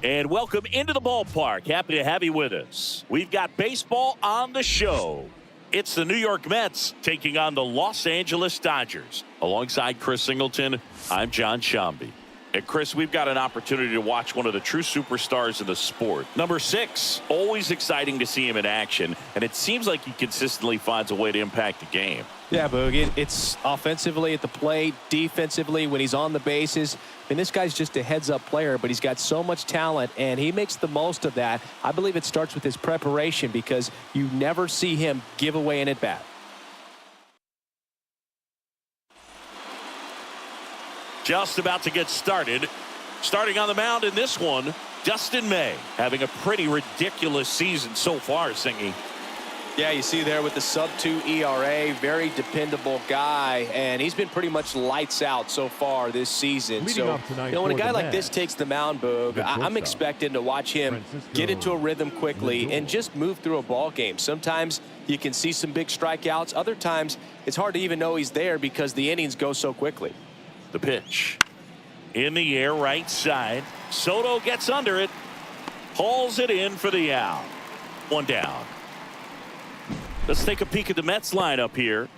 And welcome into the ballpark. Happy to have you with us. We've got baseball on the show. It's the New York Mets taking on the Los Angeles Dodgers. Alongside Chris Singleton, I'm John Shambi. And Chris, we've got an opportunity to watch one of the true superstars of the sport. Number 6, always exciting to see him in action, and it seems like he consistently finds a way to impact the game. Yeah, Boog, it's offensively at the plate, defensively when he's on the bases. I mean, this guy's just a heads-up player, but he's got so much talent, and he makes the most of that. I believe it starts with his preparation because you never see him give away an at-bat. Just about to get started. Starting on the mound in this one, Dustin May, having a pretty ridiculous season so far, Singy. Yeah, you see there with the sub-2 ERA, very dependable guy, and he's been pretty much lights out so far this season. So, when a guy like this takes the mound, Boog, I'm expecting to watch him get into a rhythm quickly and just move through a ball game. Sometimes you can see some big strikeouts. Other times, it's hard to even know he's there because the innings go so quickly. The pitch. In the air, right side. Soto gets under it. Hauls it in for the out. One down. Let's take a peek at the Mets lineup here.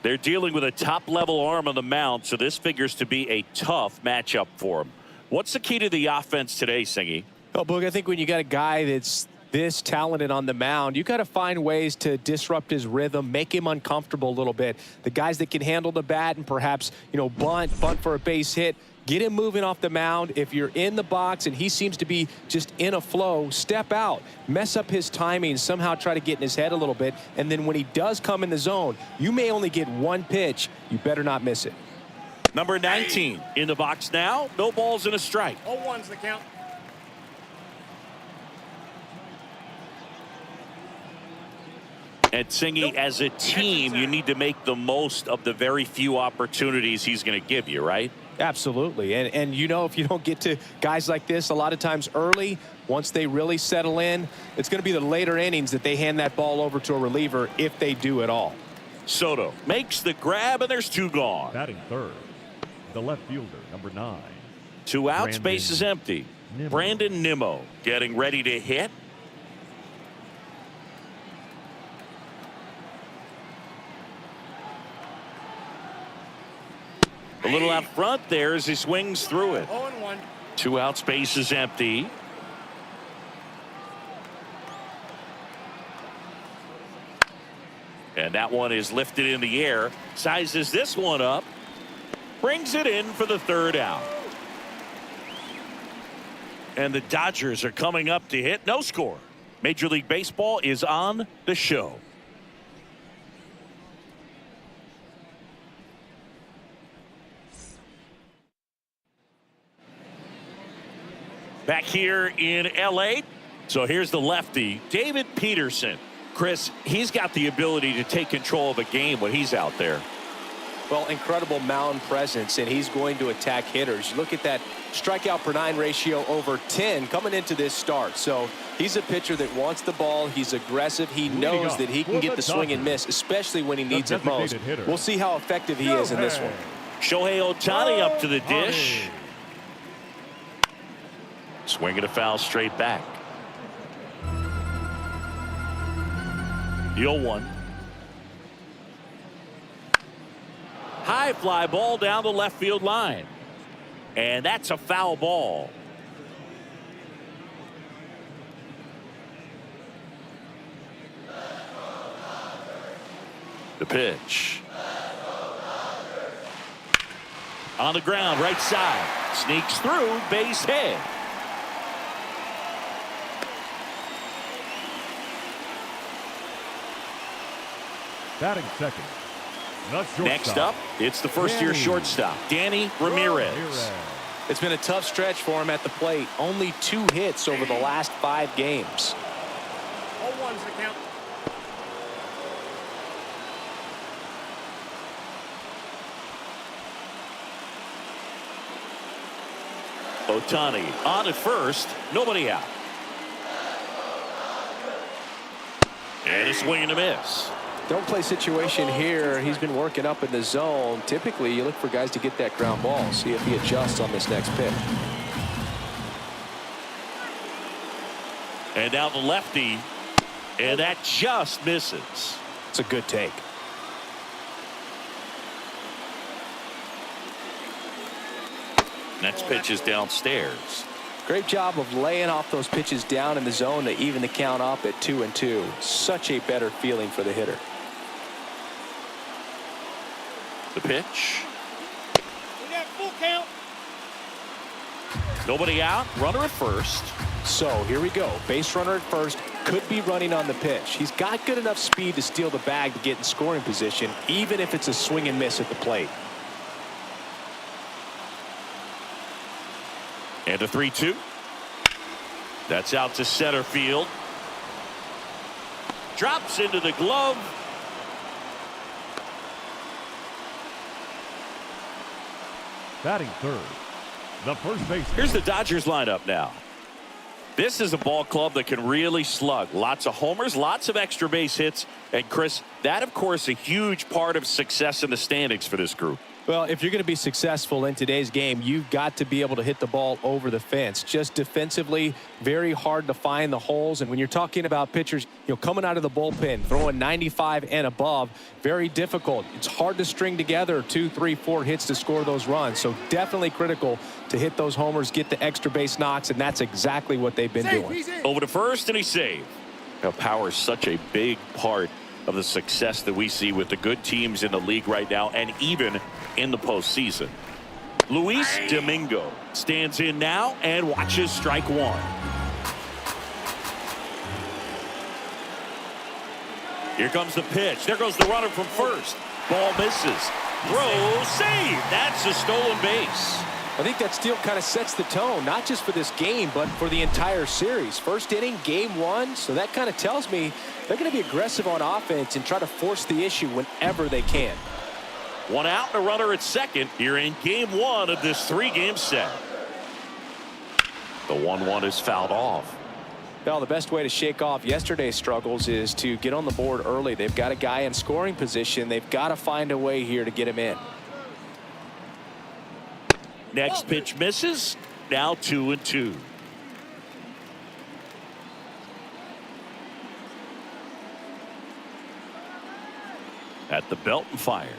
They're dealing with a top-level arm on the mound, so this figures to be a tough matchup for them. What's the key to the offense today, Singy? Oh, Boog, I think when you got a guy that's this talented on the mound, you got to find ways to disrupt his rhythm, make him uncomfortable a little bit. The guys that can handle the bat and perhaps, bunt for a base hit, get him moving off the mound. If you're in the box and he seems to be just in a flow, step out, mess up his timing, somehow try to get in his head a little bit. And then when he does come in the zone, you may only get one pitch. You better not miss it. Number 19 in the box now. No balls and a strike. 0-1's the count. And Singy, as a team, you need to make the most of the very few opportunities he's going to give you, right? Absolutely. And if you don't get to guys like this a lot of times early, once they really settle in, it's going to be the later innings that they hand that ball over to a reliever if they do at all. Soto makes the grab, and there's 2 gone. Batting third, the left fielder, number 9. 2 out, space is empty. Brandon Nimmo getting ready to hit. A little out front there as he swings through it. 0-1. 2 out, space is empty. And that one is lifted in the air. Sizes this one up. Brings it in for the 3rd out. And the Dodgers are coming up to hit. No score. Major League Baseball is on the show. Back here in L.A. So here's the lefty, David Peterson. Chris, he's got the ability to take control of a game when he's out there. Well, incredible mound presence, and he's going to attack hitters. You look at that strikeout per 9 ratio over 10 coming into this start. So he's a pitcher that wants the ball. He's aggressive. He knows that he can get the swing and miss, especially when he needs it most. We'll see how effective he is in this one. Shohei Ohtani up to the dish. Swinging a foul straight back. 0-1. High fly ball down the left field line. And that's a foul ball. The pitch. On the ground, right side. Sneaks through, base hit. Batting second. Next up, it's the first-year shortstop, Danny Ramirez. It's been a tough stretch for him at the plate. Only 2 hits over the last 5 games. 0-1's the count. Ohtani on at first, nobody out. And a swing and a miss. Don't play situation here. He's been working up in the zone. Typically, you look for guys to get that ground ball. See if he adjusts on this next pitch. And now the lefty. And that just misses. It's a good take. Next pitch is downstairs. Great job of laying off those pitches down in the zone to even the count up at 2-2. Such a better feeling for the hitter. The pitch. We got full count. Nobody out. Runner at first. So here we go. Base runner at first. Could be running on the pitch. He's got good enough speed to steal the bag to get in scoring position, even if it's a swing and miss at the plate. And a 3-2. That's out to center field. Drops into the glove. Batting third, the first baseman. Here's the Dodgers lineup now. This is a ball club that can really slug. Lots of homers, lots of extra base hits. And Chris, that of course a huge part of success in the standings for this group. Well, if you're going to be successful in today's game, you've got to be able to hit the ball over the fence. Just defensively, very hard to find the holes. And when you're talking about pitchers, coming out of the bullpen, throwing 95 and above, very difficult. It's hard to string together 2, 3, 4 hits to score those runs. So definitely critical to hit those homers, get the extra base knocks, and that's exactly what they've been doing. Over to first, and he's saved. Now, power is such a big part of the success that we see with the good teams in the league right now, and even in the postseason. Luis Domingo stands in now and watches strike one. Here comes the pitch. There goes the runner from first. Ball misses. Throw, save. That's a stolen base. I think that steal kind of sets the tone, not just for this game, but for the entire series. First inning, game one, so that kind of tells me they're going to be aggressive on offense and try to force the issue whenever they can. One out and a runner at second here in game one of this 3-game set. The 1-1 is fouled off. Well, the best way to shake off yesterday's struggles is to get on the board early. They've got a guy in scoring position. They've got to find a way here to get him in. Next pitch misses. Now 2-2. At the belt and fires.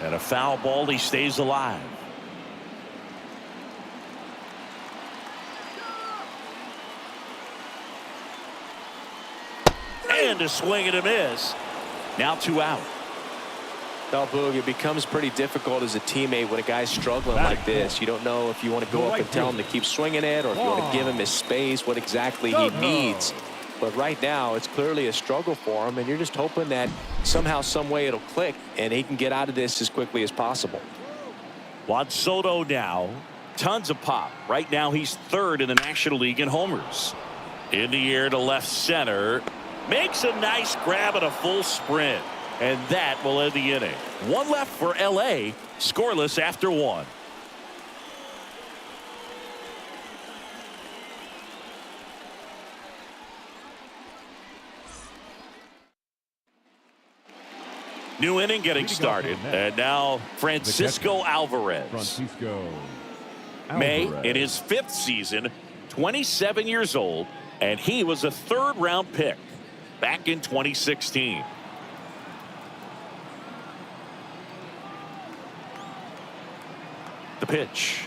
And a foul ball. He stays alive. And a swing and a miss. Now 2 out. Now, Boog, it becomes pretty difficult as a teammate when a guy's struggling like this. You don't know if you want to go up and tell him to keep swinging it, or if you want to give him his space, what exactly he needs. But right now, it's clearly a struggle for him, and you're just hoping that somehow, some way it'll click, and he can get out of this as quickly as possible. Juan Soto now. Tons of pop. Right now, he's third in the National League in homers. In the air to left center. Makes a nice grab and a full sprint. And that will end the inning. One left for L.A. Scoreless after 1. New inning getting started. And now Francisco Alvarez. May in his 5th season, 27 years old, and he was a 3rd-round pick back in 2016. The pitch.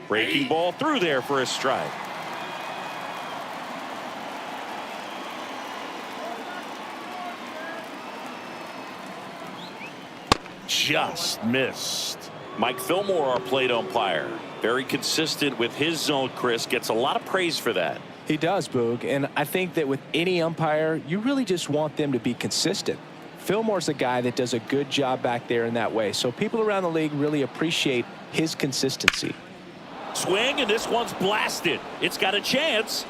Breaking ball through there for a strike. Just missed. Mike Fillmore, our plate umpire, very consistent with his zone. Chris gets a lot of praise for that. He does, Boog, and I think that with any umpire, you really just want them to be consistent. Fillmore's a guy that does a good job back there in that way, so people around the league really appreciate his consistency. Swing, and this one's blasted. It's got a chance.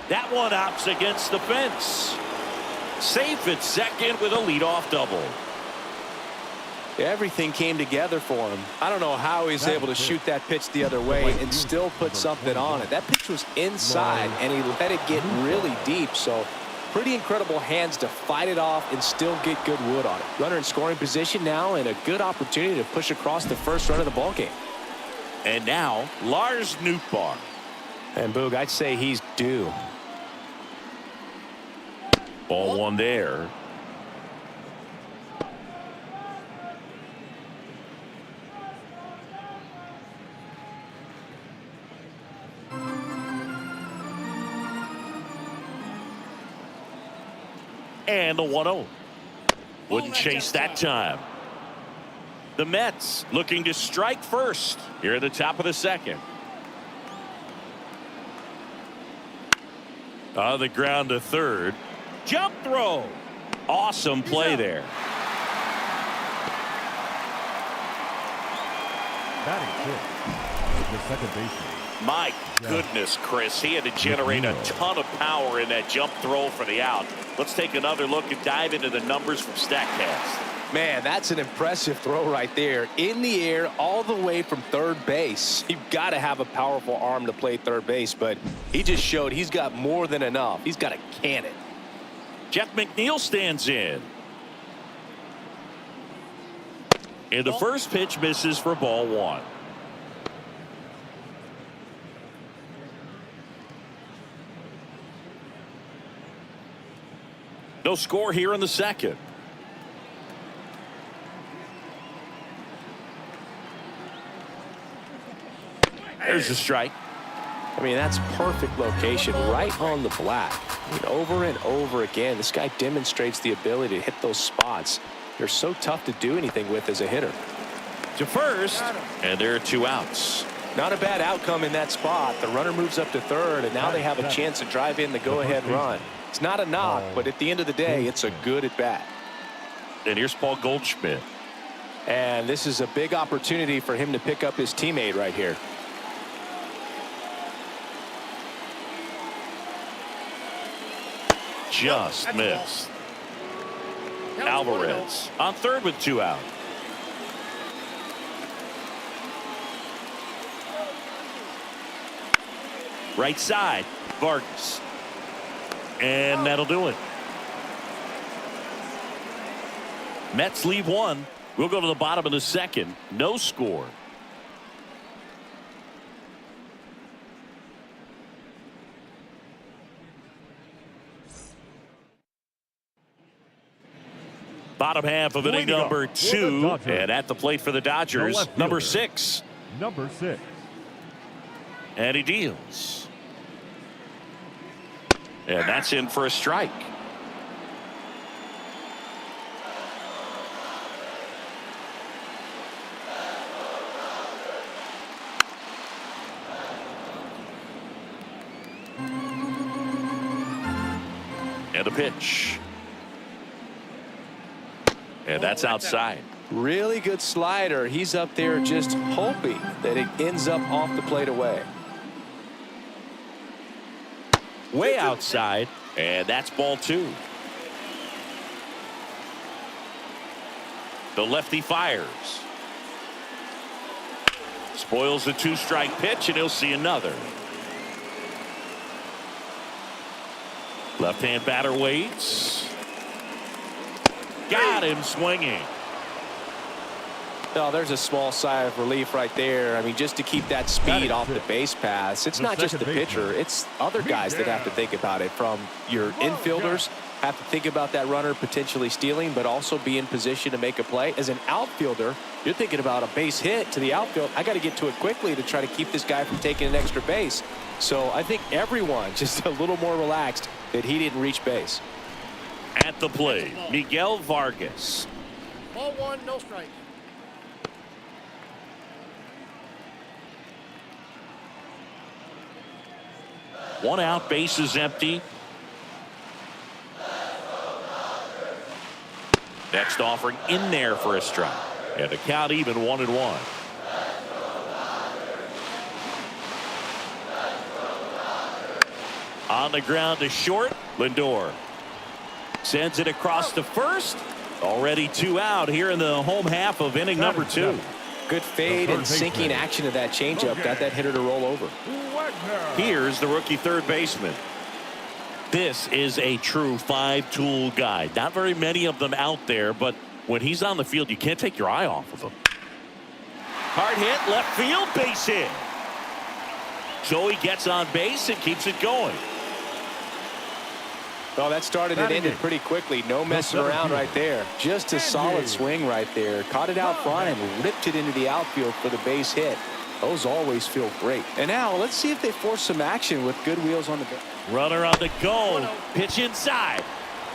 That one opts against the fence. Safe at second with a leadoff double. Everything came together for him. I don't know how he's able to shoot that pitch the other way and still put something on it. That pitch was inside, and he let it get really deep, so pretty incredible hands to fight it off and still get good wood on it. Runner in scoring position now, and a good opportunity to push across the first run of the ballgame. And now Lars Nootbaar. And Boog, I'd say he's due. Ball one there. And the 1-0. Wouldn't chase that time. The Mets looking to strike first here at the top of the second. On the ground to third. Jump throw. Awesome play there. Batting fifth, the second baseman. My goodness, Chris, he had to generate a ton of power in that jump throw for the out. Let's take another look and dive into the numbers from StatCast. Man, that's an impressive throw right there. In the air, all the way from third base. You've got to have a powerful arm to play third base, but he just showed he's got more than enough. He's got a cannon. Jeff McNeil stands in. And the first pitch misses for ball one. No score here in the second. There's a strike. I mean, that's perfect location right on the black. I mean, over and over again, this guy demonstrates the ability to hit those spots. They're so tough to do anything with as a hitter. To first, and there are two outs. Not a bad outcome in that spot. The runner moves up to third, and now they have a chance to drive in the go-ahead run. It's not a knock, but at the end of the day, it's a good at-bat. And here's Paul Goldschmidt. And this is a big opportunity for him to pick up his teammate right here. Just missed. Alvarez on third with two out. Right side, Vargas. And that'll do it. Mets leave one. We'll go to the bottom of the second. No score. Bottom half of inning number 2. And at the plate for the Dodgers, number 6. Number 6. And he deals. And that's in for a strike. And a pitch. And that's outside. Really good slider. He's up there just hoping that it ends up off the plate away. Way outside, and that's ball 2. The lefty fires. Spoils the 2-strike pitch, and he'll see another. Left-hand batter waits. Got him swinging. Oh, there's a small sigh of relief right there. I mean, just to keep that speed off the base paths. It's not just the pitcher. It's other guys that have to think about it. From your infielders have to think about that runner potentially stealing, but also be in position to make a play. As an outfielder, you're thinking about a base hit to the outfield. I got to get to it quickly to try to keep this guy from taking an extra base. So I think everyone just a little more relaxed that he didn't reach base. At the plate, Miguel Vargas. Ball 1, no strike. One out, base is empty. Next offering in there for a strike. And the count even 1-1. On the ground to short, Lindor sends it across to first. Already 2 out here in the home half of inning number 2. Good fade and sinking action of that changeup got that hitter to roll over. Here's the rookie third baseman. This is a true 5-tool guy. Not very many of them out there, but when he's on the field, you can't take your eye off of him. Hard hit, left field, base hit. So he gets on base and keeps it going. Well, that started and ended pretty quickly. No messing around right there. Just a solid swing right there. Caught it out front and ripped it into the outfield for the base hit. Those always feel great. And now let's see if they force some action with good wheels on the base. Runner on the go. Pitch inside.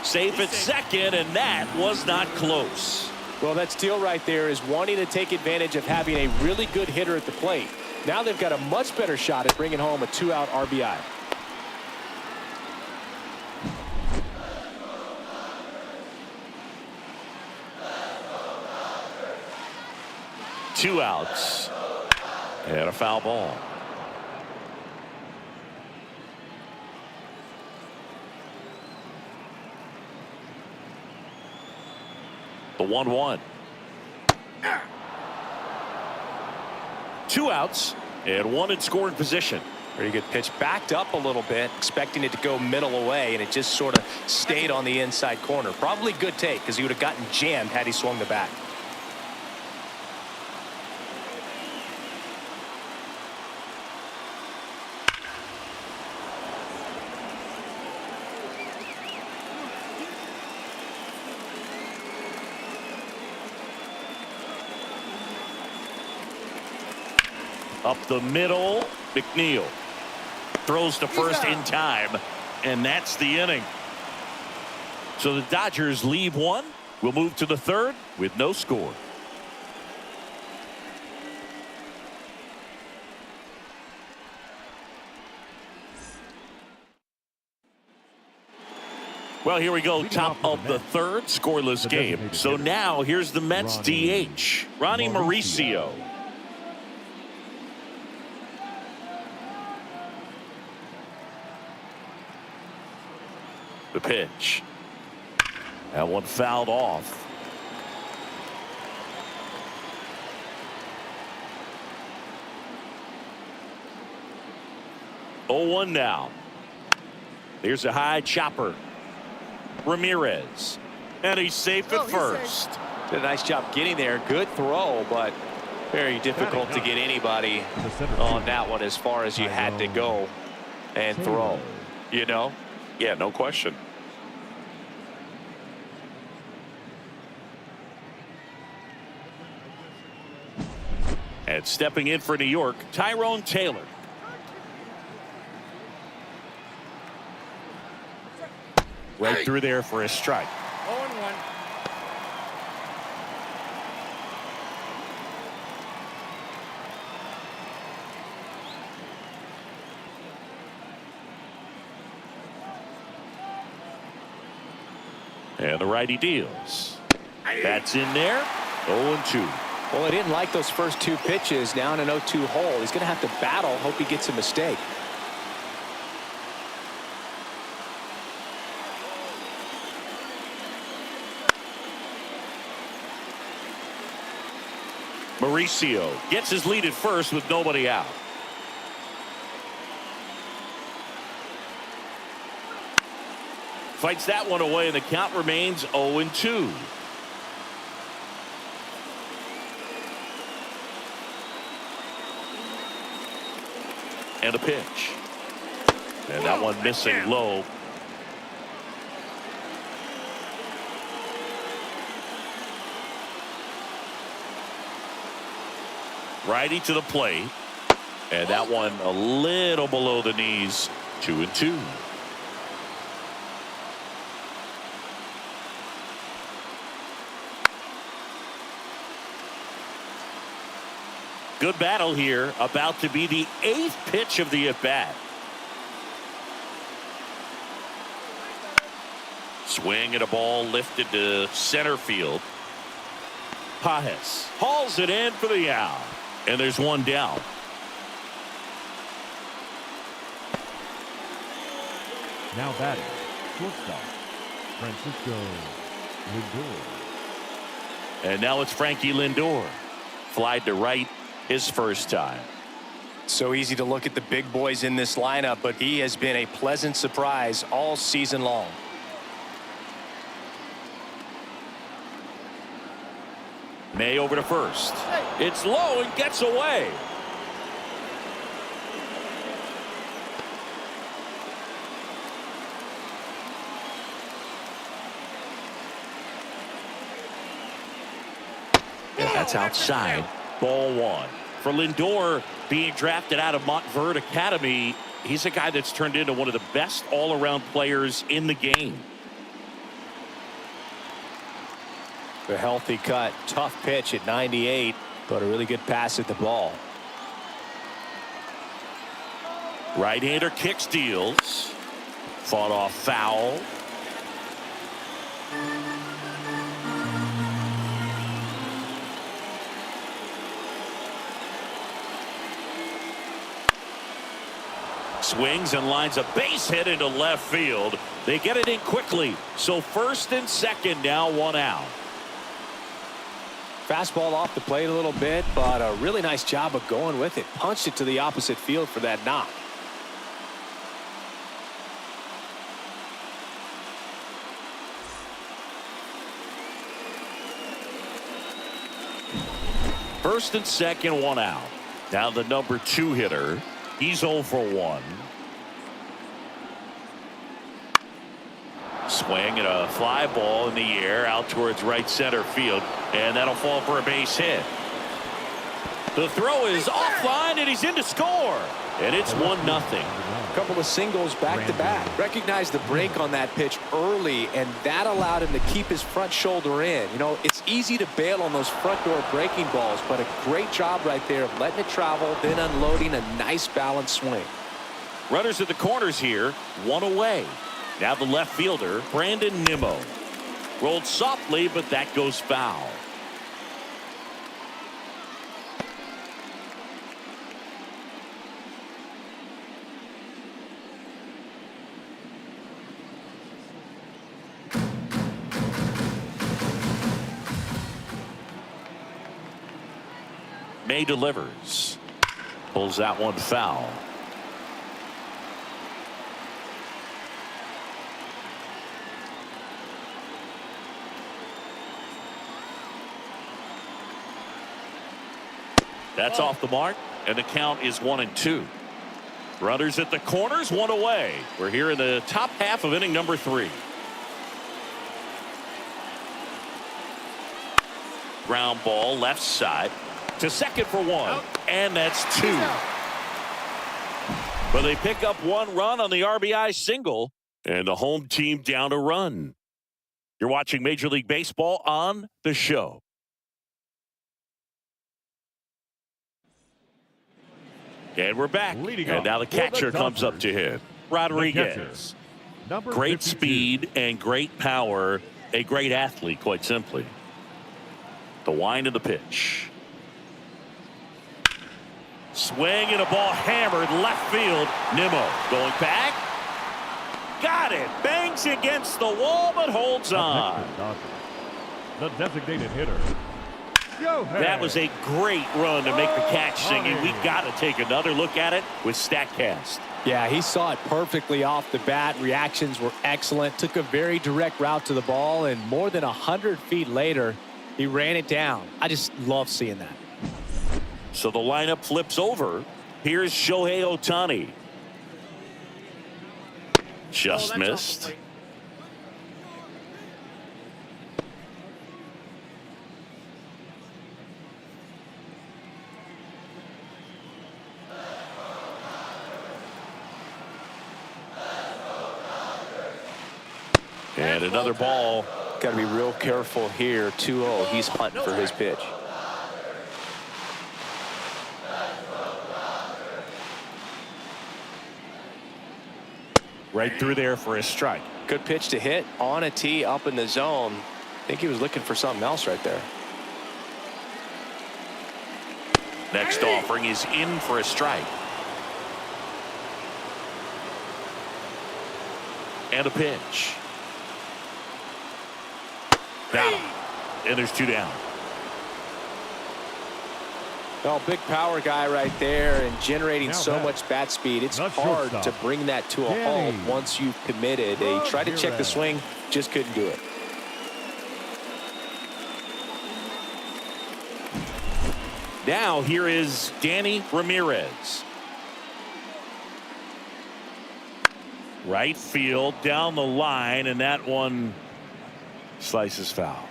Safe at second, and that was not close. Well, that steal right there is wanting to take advantage of having a really good hitter at the plate. Now they've got a much better shot at bringing home a 2-out RBI. Two outs and a foul ball. The 1-1. Two outs and one in scoring position. Pretty good pitch. Backed up a little bit, expecting it to go middle away, and it just sort of stayed on the inside corner. Probably good take because he would have gotten jammed had he swung the bat. Up the middle, McNeil throws to first in time, and that's the inning. So the Dodgers leave one. We'll move to the third with no score. Well, here we go, top of the third, scoreless game. So now here's the Mets DH, Ronnie Mauricio. The pitch. That one fouled off. Oh, 1 now. Here's a high chopper. Ramirez. And he's safe at first. Did a nice job getting there. Good throw, but very difficult to get anybody on that one as far as you had to go and throw. You know? Yeah, no question. And stepping in for New York, Tyrone Taylor. Right through there for a strike. 0-1. And the righty deals. That's in there. 0-2. Well, he didn't like those first two pitches. Now in an 0-2 hole. He's going to have to battle. Hope he gets a mistake. Mauricio gets his lead at first with nobody out. Fights that one away, and the count remains 0-2. And a pitch. And that one missing low. Righty to the plate. And that one a little below the knees. 2-2. Good battle here. About to be the 8th pitch of the at-bat. Swing and a ball lifted to center field. Pajes hauls it in for the out. And there's one down. Now batting, shortstop, Francisco Lindor. And now it's Frankie Lindor. Flied to right his first time. So easy to look at the big boys in this lineup, but he has been a pleasant surprise all season long. May over to first. It's low and gets away. That's outside. Ball one. For Lindor, being drafted out of Montverde Academy, he's a guy that's turned into one of the best all-around players in the game. A healthy cut. Tough pitch at 98, but a really good pass at the ball. Right-hander kick steals. Fought off foul. Swings and lines a base hit into left field. They get it in quickly. So first and second now, one out. Fastball off the plate a little bit, but a really nice job of going with it. Punched it to the opposite field for that knock. First and second, one out. Now the number 2 hitter. He's 0 for 1. Swing and a fly ball in the air out towards right center field, and that'll fall for a base hit. The throw is offline, and he's in to score, and it's 1-0. A couple of singles back to back. Recognized the break on that pitch early, and that allowed him to keep his front shoulder in. You know, it's easy to bail on those front door breaking balls, but a great job right there of letting it travel, then unloading a nice balanced swing. Runners at the corners here, one away. Now the left fielder, Brandon Nimmo. Rolled softly, but that goes foul. May delivers. Pulls that one foul. That's off the mark, and the count is 1-2. Runners at the corners, one away. We're here in the top half of inning number 3. Ground ball left side to second for 1, and that's 2. But they pick up 1 run on the RBI single, and the home team down a run. You're watching Major League Baseball on the show. And we're back. And now the catcher comes up to hit. Rodriguez. Great speed and great power. A great athlete, quite simply. The wind of the pitch. Swing and a ball hammered left field. Nimmo going back. Got it. Bangs against the wall, but holds on. The designated hitter. That was a great run to make the catch, singing. We got to take another look at it with StatCast. Yeah, he saw it perfectly off the bat. Reactions were excellent. Took a very direct route to the ball, and more than 100 feet later, he ran it down. I just love seeing that. So the lineup flips over. Here's Shohei Ohtani. Just missed. And another ball. Got to be real careful here. 2-0. He's hunting for his pitch. Right through there for a strike. Good pitch to hit on a tee up in the zone. I think he was looking for something else right there. Next offering is in for a strike. And a pitch. Got him. And there's 2 down. Well, big power guy right there and generating so much bat speed. It's hard to bring that to a halt once you've committed. He tried to check the swing, just couldn't do it. Now here is Danny Ramirez. Right field down the line, and that one slices foul.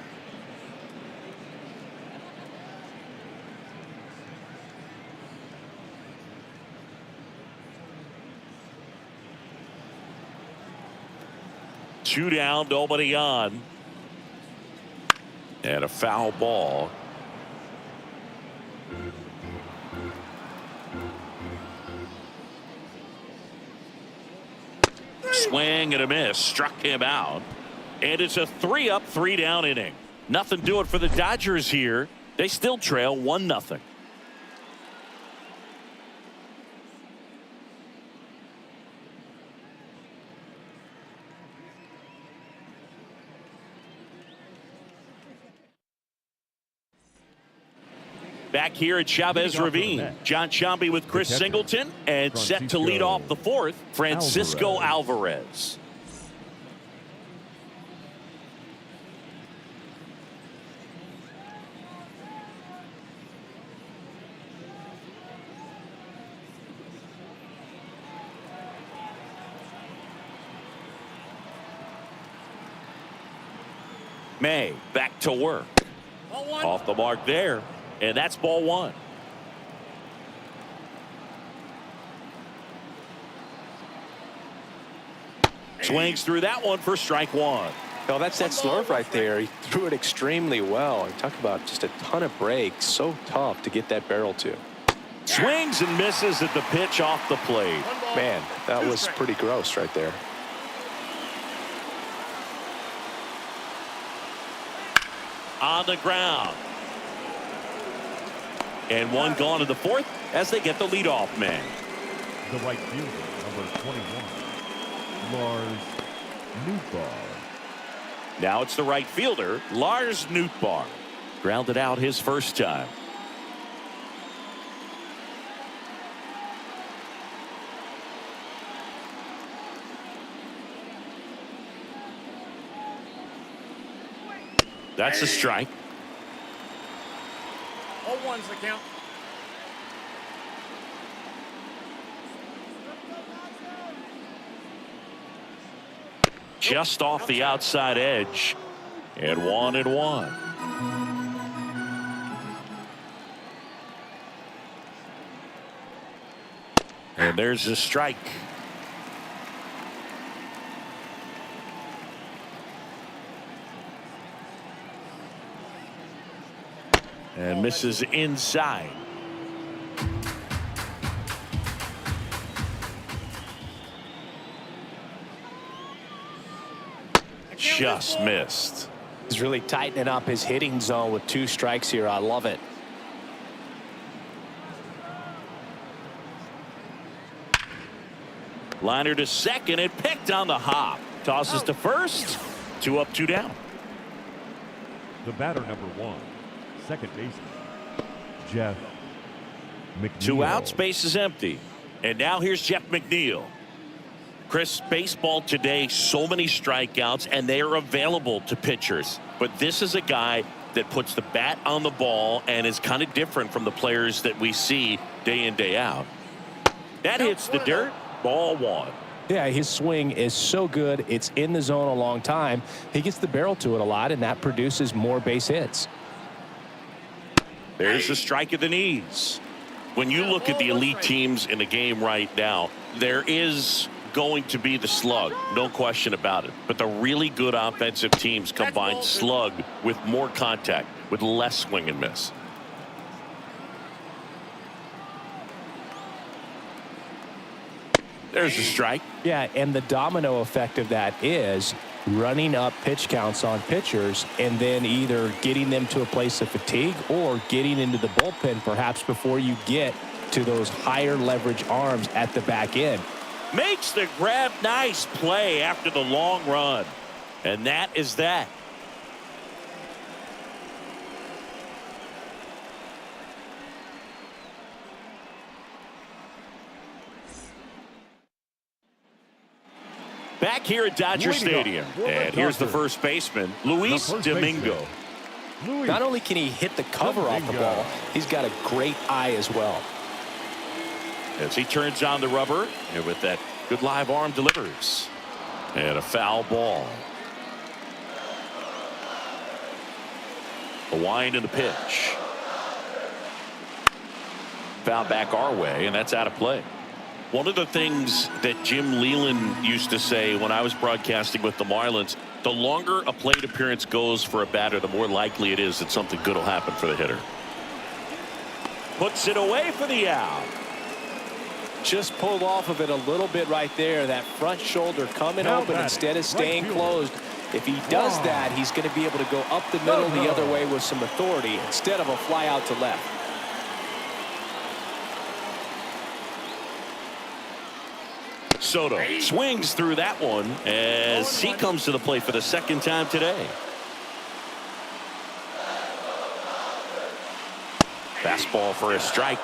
2 down, nobody on. And a foul ball. Swing and a miss. Struck him out. And it's a 3-up, 3-down inning. Nothing doing for the Dodgers here. They still trail 1-0. Back here at Chavez Ravine, John Sciambi with Chris Singleton, and set to lead off the fourth, Francisco Alvarez. May back to work. Off the mark there. And that's ball 1. Swings through that one for strike 1. No, that's that slurve right there. He threw it extremely well. Talk about just a ton of breaks. So tough to get that barrel to. Swings and misses at the pitch off the plate. Man, that was pretty gross right there. On the ground. And one gone to the fourth as they get the leadoff man. The right fielder, number 21, Lars Nootbaar. Now it's the right fielder, Lars Nootbaar. Grounded out his first time. That's a strike. 0-1's the count. Just off the outside edge. And 1-1. And there's a strike. And misses inside. Just missed. He's really tightening up his hitting zone with 2 strikes here. I love it. Liner to second and picked on the hop. Tosses to first. 2 up, 2 down. The batter, number 1, second baseman, Jeff McNeil. 2 outs, base is empty. And now here's Jeff McNeil. Chris, baseball today, so many strikeouts, and they are available to pitchers. But this is a guy that puts the bat on the ball and is kind of different from the players that we see day in, day out. That hits the dirt. Ball 1. Yeah, his swing is so good. It's in the zone a long time. He gets the barrel to it a lot, and that produces more base hits. There's a strike at the knees. When you look at the elite teams in the game right now, there is going to be the slug, no question about it. But the really good offensive teams combine slug with more contact, with less swing and miss. There's a strike. Yeah, and the domino effect of that is running up pitch counts on pitchers and then either getting them to a place of fatigue or getting into the bullpen perhaps before you get to those higher leverage arms at the back end. Makes the grab. Nice play after the long run. And that is that. Back here at Dodger Stadium. And here's the first baseman, Luis Domingo. Not only can he hit the cover off the ball, he's got a great eye as well. As he turns on the rubber, and with that good live arm delivers. And a foul ball. A wind in the pitch. Foul back our way, and that's out of play. One of the things that Jim Leland used to say when I was broadcasting with the Marlins, the longer a plate appearance goes for a batter, the more likely it is that something good will happen for the hitter. Puts it away for the out. Just pulled off of it a little bit right there. That front shoulder coming open instead of staying closed. If he does that, he's going to be able to go up the middle the other way with some authority instead of a fly out to left. Soto swings through that one as he comes to the plate for the second time today. Fastball for a strike.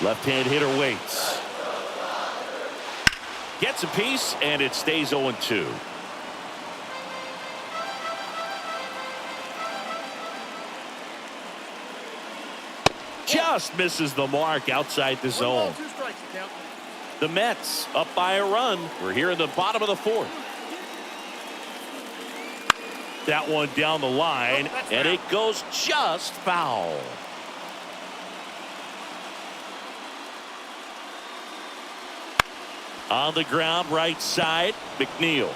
Left-hand hitter waits. Gets a piece, and it stays 0-2. Just misses the mark outside the zone. The Mets up by a run. We're here in the bottom of the fourth. That one down the line, and it goes just foul. On the ground, right side, McNeil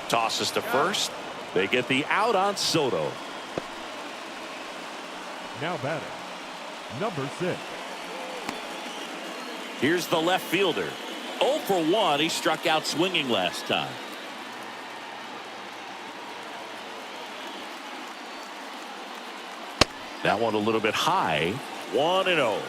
tosses to first. They get the out on Soto. Now batting, number 6. Here's the left fielder. 0 for 1. He struck out swinging last time. That one a little bit high. 1-0.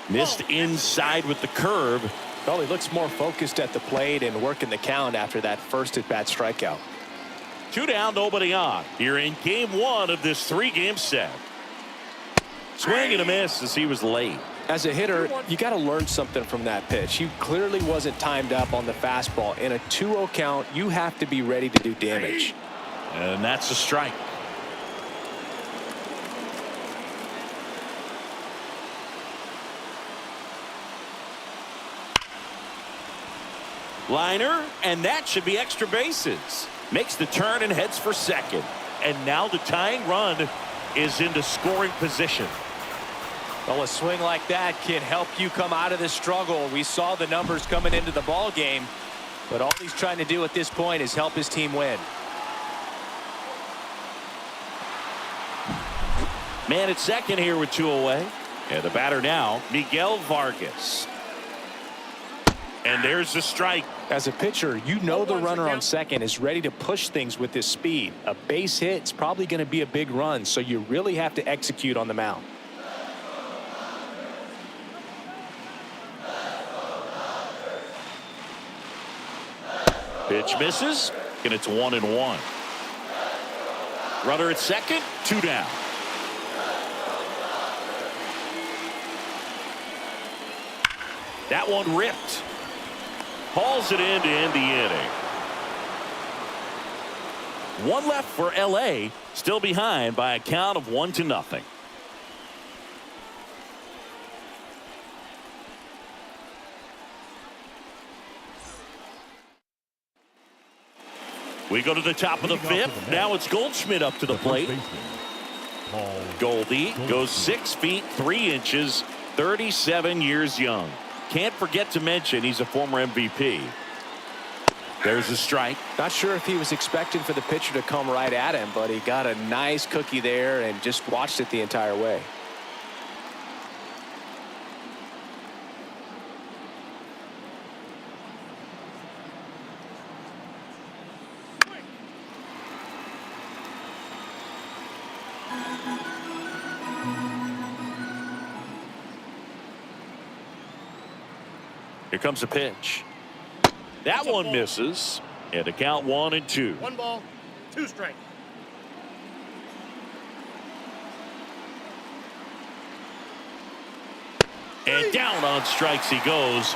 Missed inside with the curve. Well, he looks more focused at the plate and working the count after that first at-bat strikeout. 2 down, nobody on. Here in game 1 of this 3-game set. Swing and a miss as he was late. As a hitter, you got to learn something from that pitch. He clearly wasn't timed up on the fastball. In a 2-0 count, you have to be ready to do damage. And that's a strike. Liner, and that should be extra bases. Makes the turn and heads for second. And now the tying run is into scoring position. Well, a swing like that can help you come out of the struggle. We saw the numbers coming into the ball game, but all he's trying to do at this point is help his team win. Man at second here with 2 away. And the batter now, Miguel Vargas. And there's the strike. As a pitcher, you know the runner on second is ready to push things with his speed. A base hit is probably going to be a big run, so you really have to execute on the mound. Pitch misses, and it's 1-1. Runner at second, 2 down. That one ripped. Hauls it in to end the inning. 1 left for LA, still behind by a count of 1-0. We go to the top of the 5th. Now it's Goldschmidt up to the plate. Goldie goes 6 feet 3 inches, 37 years young. Can't forget to mention he's a former MVP. There's a strike. Not sure if he was expecting for the pitcher to come right at him, but he got a nice cookie there and just watched it the entire way. Here comes a pitch. That one misses. And a count 1-2. 1 ball, 2 strikes. And down on strikes he goes.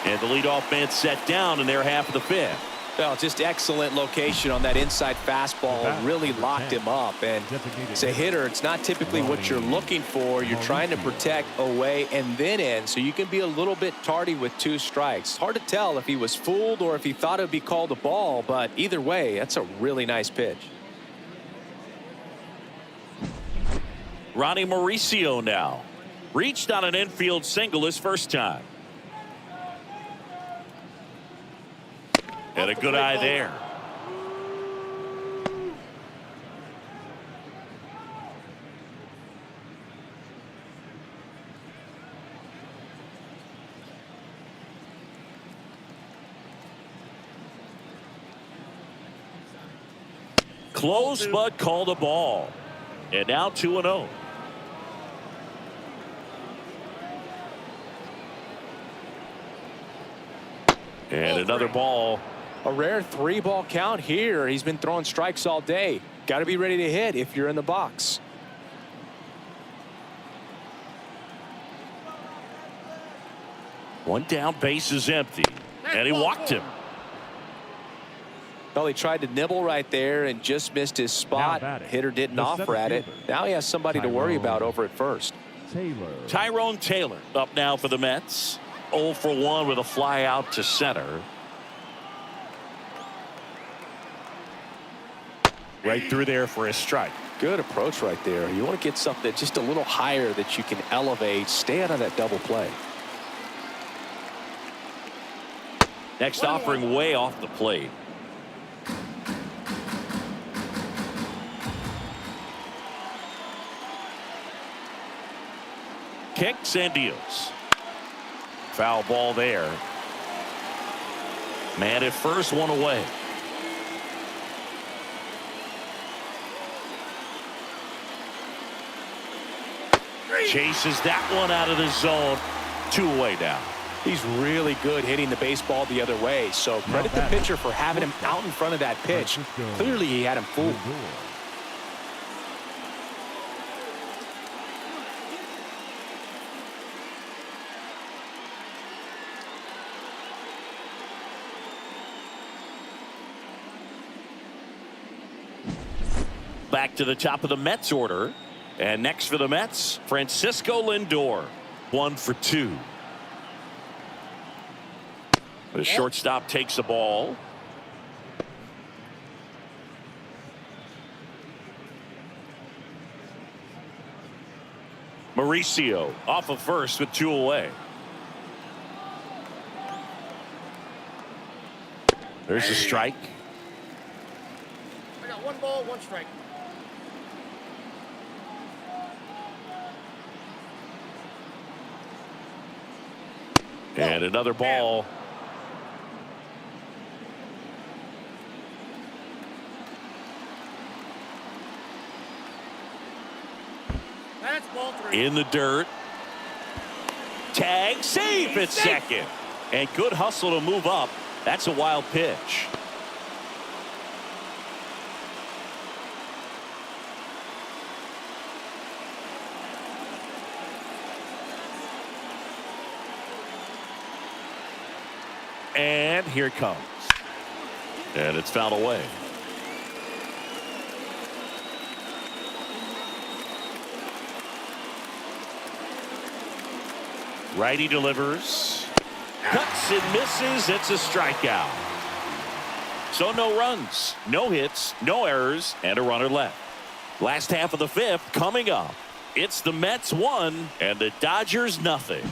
And the leadoff man set down in their half of the 5th. Well, just excellent location on that inside fastball. Really locked him up. And as a hitter, it's not typically what you're looking for. You're trying to protect away and then in, so you can be a little bit tardy with 2 strikes. Hard to tell if he was fooled or if he thought it would be called a ball, but either way, that's a really nice pitch. Ronnie Mauricio now. Reached on an infield single his first time. And a good eye there. Close, but called a ball. And now 2-0. And another ball. A rare 3-ball count here. He's been throwing strikes all day. Got to be ready to hit if you're in the box. One down, base is empty. And he walked him. Well, he tried to nibble right there and just missed his spot. Hitter didn't offer at it. Now he has somebody to worry about over at first. Tyrone Taylor up now for the Mets. 0 for 1 with a fly out to center. Right through there for a strike. Good approach right there. You want to get something just a little higher that you can elevate. Stay out of that double play. Next offering way off the plate. Kicks and deals. Foul ball there. Man at first, 1 away. Chases that one out of the zone. 2 away now. He's really good hitting the baseball the other way. So credit the pitcher for having him out in front of that pitch. Clearly he had him fooled. Back to the top of the Mets order. And next for the Mets, Francisco Lindor. 1 for 2. The shortstop takes the ball. Mauricio off of first with 2 away. There's a strike. I got 1 ball, 1 strike. And another ball. That's ball 3. In the dirt. Tag, safe at second. And good hustle to move up. That's a wild pitch. And here it comes. And it's fouled away. Righty delivers. Cuts and misses. It's a strikeout. So no runs, no hits, no errors, and a runner left. Last half of the 5th coming up. It's the Mets 1 and the Dodgers nothing.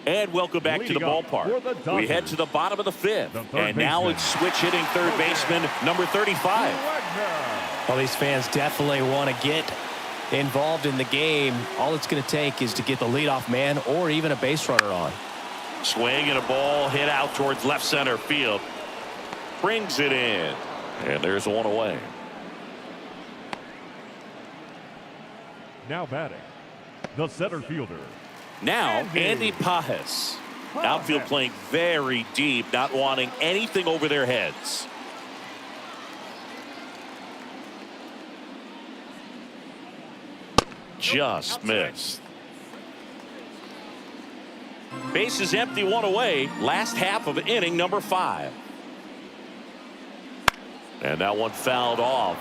And welcome back to the ballpark. We head to the bottom of the 5th. And now it's switch hitting third baseman number 35. Well, these fans definitely want to get involved in the game. All it's going to take is to get the leadoff man or even a base runner on. Swing and a ball hit out towards left center field. Brings it in. And there's 1 away. Now batting, the center fielder. Now Andy Pajes. Outfield playing very deep, not wanting anything over their heads. Just missed. Base is empty, one away. Last half of inning number 5. And that one fouled off.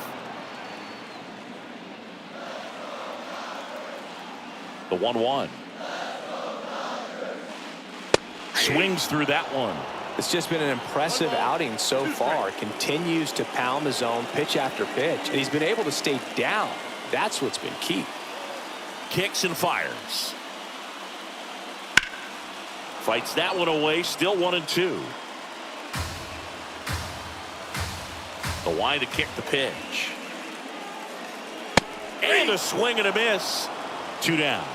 The 1-1. Swings through that one. It's just been an impressive outing so far. Continues to pound the zone pitch after pitch. And he's been able to stay down. That's what's been key. Kicks and fires. Fights that one away. Still 1-2. The wind to kick the pitch. And a swing and a miss. 2 down.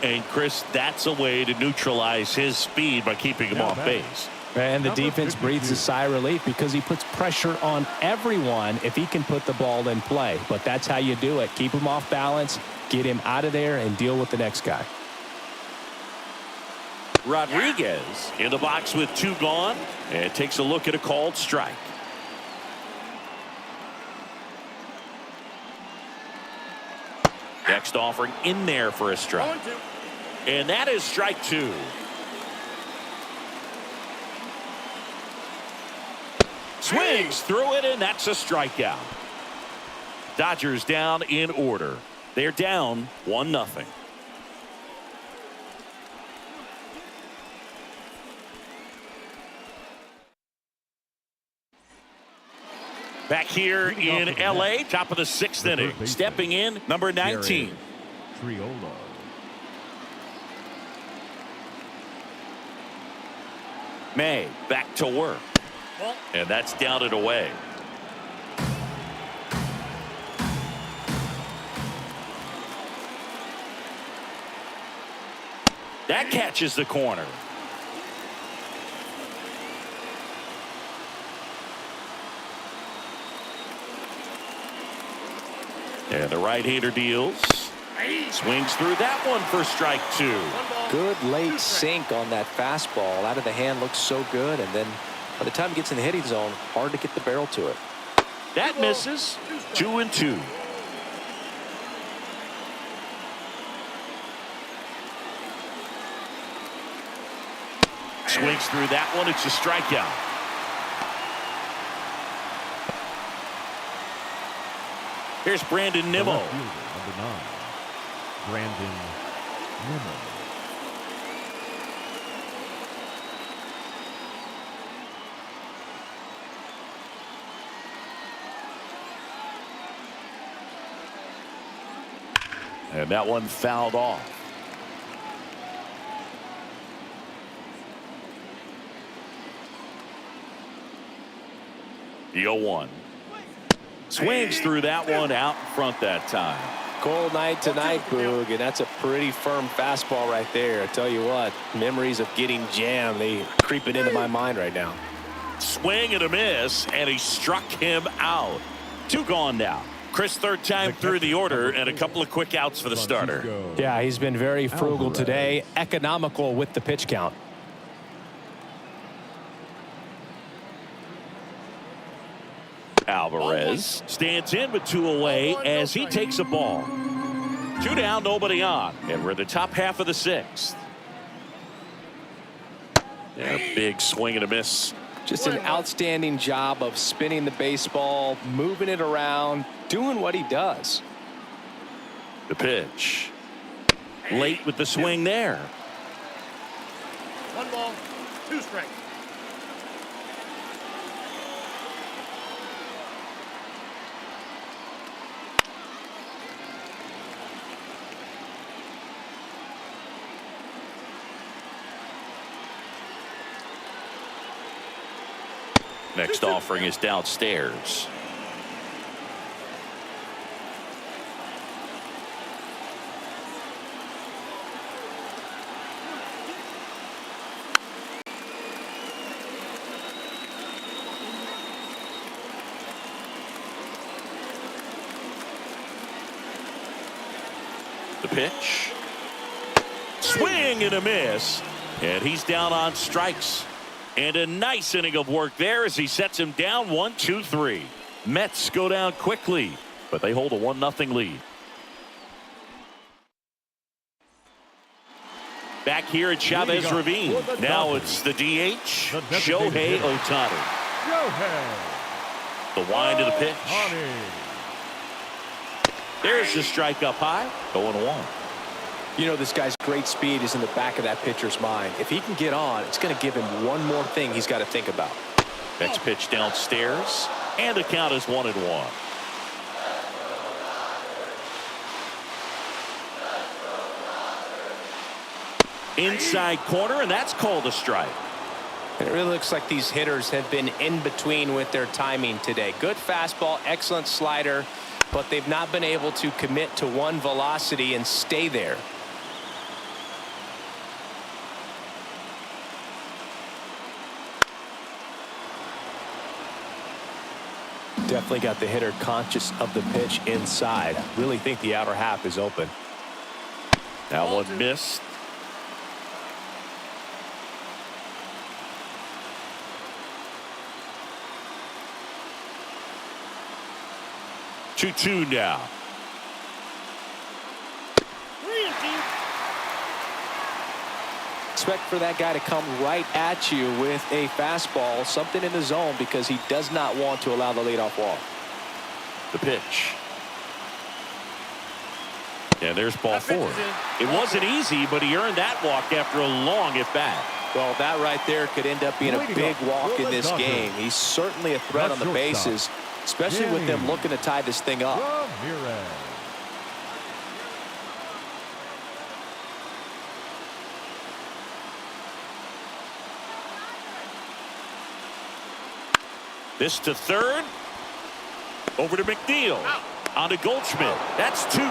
And Chris, that's a way to neutralize his speed by keeping him off base. And the defense breathes a sigh of relief because he puts pressure on everyone if he can put the ball in play. But that's how you do it. Keep him off balance, get him out of there, and deal with the next guy. Rodriguez in the box with 2 gone and takes a look at a called strike. Next offering in there for a strike. And that is strike 2. Swings through it, and that's a strikeout. Dodgers down in order. They're down 1-0. Back here in L.A., top of the 6th inning. Stepping in, number 19. Triolo. May back to work. And that's down and away. That catches the corner. And the right-hander deals. Swings through that one for strike 2. Good late sink on that fastball. Out of the hand looks so good. And then by the time it gets in the hitting zone, hard to get the barrel to it. That misses. 2-2. Swings through that one. It's a strikeout. Here's Brandon Nimmo. Number 9, Brandon Nimmo. And that one fouled off. The 0-1. Swings through that one out in front that time. Cold night tonight, Boog, and that's a pretty firm fastball right there. I tell you what, memories of getting jammed, they creeping into my mind right now. Swing and a miss, and he struck him out. 2 gone now. Chris, 3rd time through the order, and a couple of quick outs for the starter. Yeah, he's been very frugal today, economical with the pitch count. Alvarez stands in with 2 away as he takes a ball. 2 down, nobody on, and we're in the top half of the 6th. And a big swing and a miss. Just an outstanding job of spinning the baseball, moving it around, doing what he does. The pitch. Late with the swing there. 1 ball, 2 strikes. Next offering is downstairs. The pitch. Swing and a miss. And he's down on strikes. And a nice inning of work there as he sets him down 1-2-3. Mets go down quickly, but they hold a 1-0 lead. Back here at Chavez Ravine. Now it's the DH, Shohei Ohtani. The wind of the pitch. There's the strike up high. 0-1. You know, this guy's great speed is in the back of that pitcher's mind. If he can get on, it's going to give him one more thing he's got to think about. Next pitch downstairs, and the count is 1-1. Inside corner, and that's called a strike. And it really looks like these hitters have been in between with their timing today. Good fastball, excellent slider, but they've not been able to commit to one velocity and stay there. Definitely got the hitter conscious of the pitch inside. Really think the outer half is open. That one missed. Two now. Expect for that guy to come right at you with a fastball, something in the zone, because he does not want to allow the leadoff walk. The pitch. And there's ball four. It wasn't easy, but he earned that walk after a long at bat. Well, that right there could end up being a big walk in this game. He's certainly a threat on the bases, especially with them looking to tie this thing up. This to third. Over to McNeil. On to Goldschmidt. That's two.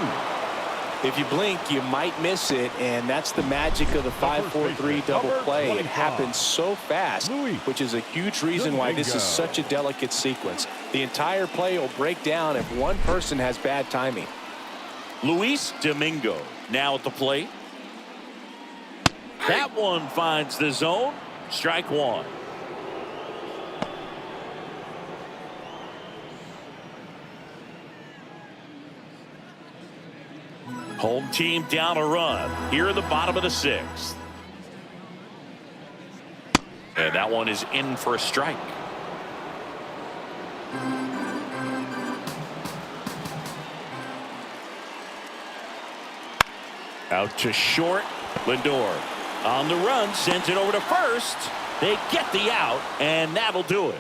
If you blink, you might miss it, and that's the magic of the 5-4-3 double play. It happens so fast, which is a huge reason why this is such a delicate sequence. The entire play will break down if one person has bad timing. Luis Domingo now at the plate. That one finds the zone. Strike one. Home team down a run here in the bottom of the sixth. And that one is in for a strike. Out to short. Lindor on the run, sends it over to first. They get the out, and that'll do it.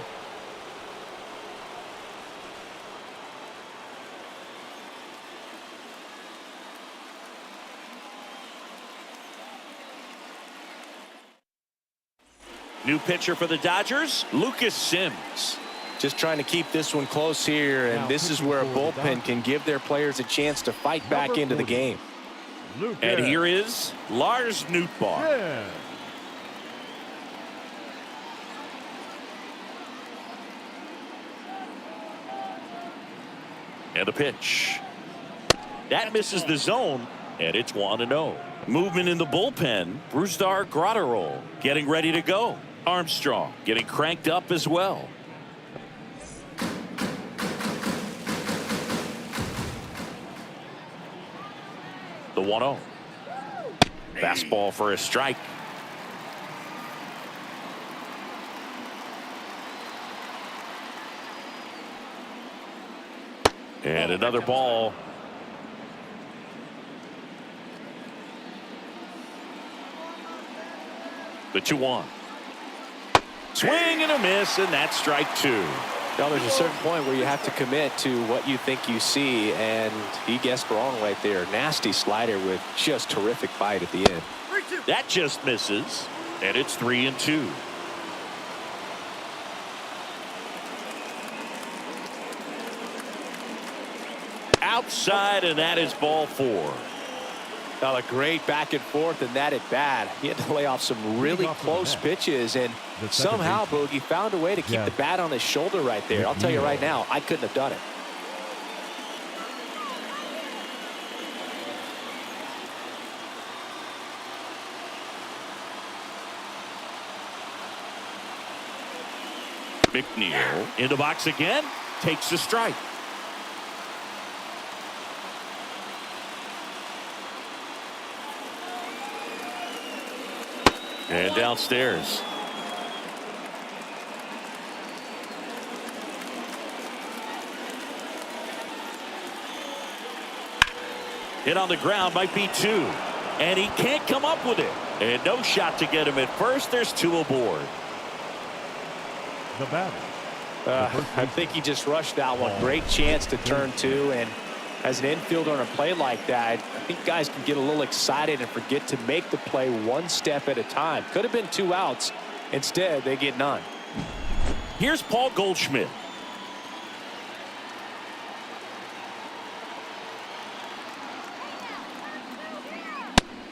New pitcher for the Dodgers, Lucas Sims. Just trying to keep this one close here, and this is where a bullpen can give their players a chance to fight back into the game. And here is Lars Nootbaar. And a pitch. That misses the zone, and it's 1-0. Movement in the bullpen. Brusdar Graterol getting ready to go. Armstrong getting cranked up as well. The 1-0. Fastball for a strike. And another ball. The 2-1. Swing and a miss, and that's strike two. Now, there's a certain point where you have to commit to what you think you see, and he guessed wrong right there. Nasty slider with just terrific bite at the end. That just misses, and it's 3-2. Outside, and that is ball four. Now, a great back and forth and that at bat. He had to lay off some really close pitches, and somehow Boogie found a way to keep the bat on his shoulder right there. I'll tell you right now, I couldn't have done it. McNeil in the box again. Takes the strike. And downstairs. Hit on the ground, might be 2. And he can't come up with it. And no shot to get him at first. There's 2 aboard. The batter. I think he just rushed that one. Great chance to turn 2. And as an infielder on a play like that, I think guys can get a little excited and forget to make the play one step at a time. Could have been 2 outs. Instead, they get none. Here's Paul Goldschmidt.